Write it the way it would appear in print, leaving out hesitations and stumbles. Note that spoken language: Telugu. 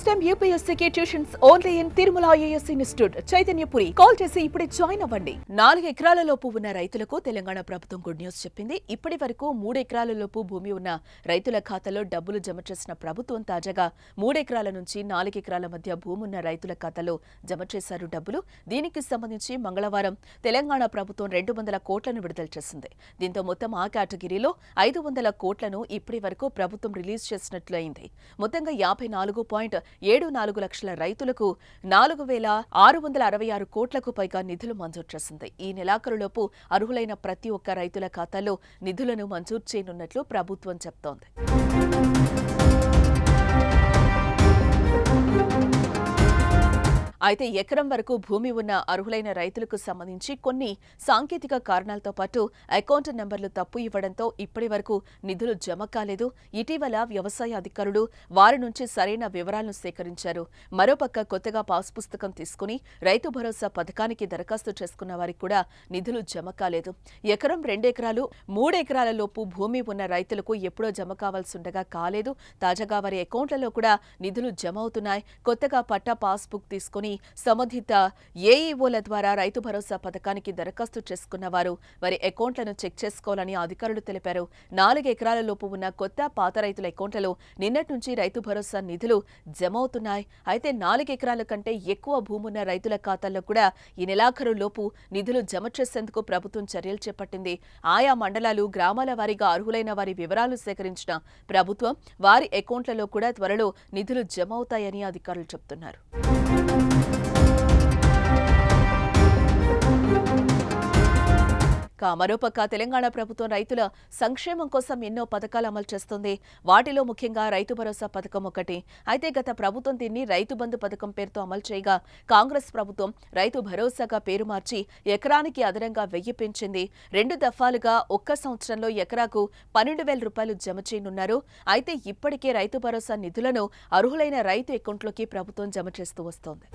టైమ్ యూపీఎస్సీకి tuitions only in Tirumala IAS institute Chaitanyapuri. Call చేసి ఇప్పుడే జాయిన్ అవ్వండి. 4 ఎకరాల లోపు ఉన్న రైతులకు తెలంగాణ ప్రభుత్వం గుడ్ న్యూస్ చెప్పింది. ఇప్పటి వరకు 3 ఎకరాల లోపు భూమి ఉన్న రైతుల ఖాతాలో డబ్బులు జమ చేసిన ప్రభుత్వం తాజాగా 3 ఎకరాల నుంచి 4 ఎకరాల మధ్య భూమి ఉన్న రైతుల ఖాతాలో జమ చేశారు డబ్బులు. దీనికి సంబంధించి మంగళవారం తెలంగాణ ప్రభుత్వం 200 కోట్లను విడుదల చేసింది. దీంతో మొత్తం ఆ కేటగిరీలో 500 కోట్లను ఇప్పటి వరకు ప్రభుత్వం రిలీజ్ చేసినట్లయింది. మొత్తంగా 54.74 లక్షల రైతులకు 4,666 కోట్లకు పైగా నిధులు మంజూరు చేసింది. ఈ నెలాఖరులోపు అర్హులైన ప్రతి ఒక్క రైతుల ఖాతాలో నిధులను మంజూరు చేయనున్నట్లు ప్రభుత్వం చెప్తోంది. అయితే ఎకరం వరకు భూమి ఉన్న అర్హులైన రైతులకు సంబంధించి కొన్ని సాంకేతిక కారణాలతో పాటు అకౌంట్ నెంబర్లు తప్పు ఇవ్వడంతో ఇప్పటి వరకు నిధులు జమ కాలేదు. ఇటీవల వ్యవసాయ అధికారులు వారి నుంచి సరైన వివరాలను సేకరించారు. మరోపక్క కొత్తగా పాస్ పుస్తకం తీసుకుని రైతు భరోసా పథకానికి దరఖాస్తు చేసుకున్న వారికి కూడా నిధులు జమ కాలేదు. ఎకరం 2 ఎకరాలు 3 ఎకరాల లోపు భూమి ఉన్న రైతులకు ఎప్పుడో జమ కావాల్సి ఉండగా కాలేదు. తాజాగా వారి అకౌంట్లలో కూడా నిధులు జమ అవుతున్నాయి. కొత్తగా పట్టా పాస్బుక్ తీసుకుని సంబంధిత ఏఈఓల ద్వారా రైతు భరోసా పథకానికి దరఖాస్తు చేసుకున్న వారు వారి అకౌంట్లను చెక్ చేసుకోవాలని అధికారులు తెలిపారు. 4 ఎకరాల లోపు ఉన్న కొత్త పాత రైతుల అకౌంట్లలో నిన్నటి నుంచి రైతు భరోసా నిధులు జమ అవుతున్నాయి. అయితే 4 ఎకరాల కంటే ఎక్కువ భూమున్న రైతుల ఖాతాల్లో కూడా ఈ నెలాఖరు లోపు నిధులు జమ చేసేందుకు ప్రభుత్వం చర్యలు చేపట్టింది. ఆయా మండలాలు, గ్రామాల వారీగా అర్హులైన వారి వివరాలు సేకరించిన ప్రభుత్వం వారి అకౌంట్లలో కూడా త్వరలో నిధులు జమ అవుతాయని అధికారులు చెబుతున్నారు. మరోపక్క తెలంగాణ ప్రభుత్వం రైతుల సంక్షేమం కోసం ఎన్నో పథకాలు అమలు చేస్తుంది. వాటిలో ముఖ్యంగా రైతు భరోసా పథకం ఒకటి. అయితే గత ప్రభుత్వం దీన్ని రైతు బంధు పథకం పేరుతో అమలు చేయగా కాంగ్రెస్ ప్రభుత్వం రైతు భరోసాగా పేరు మార్చి ఎకరానికి అదనంగా 1000 పెంచింది. 2 దఫాలుగా ఒక్క సంవత్సరంలో ఎకరాకు 12,000 రూపాయలు జమ చేయనున్నారు. అయితే ఇప్పటికే రైతు భరోసా నిధులను అర్హులైన రైతు అకౌంట్లోకి ప్రభుత్వం జమ చేస్తూ వస్తోంది.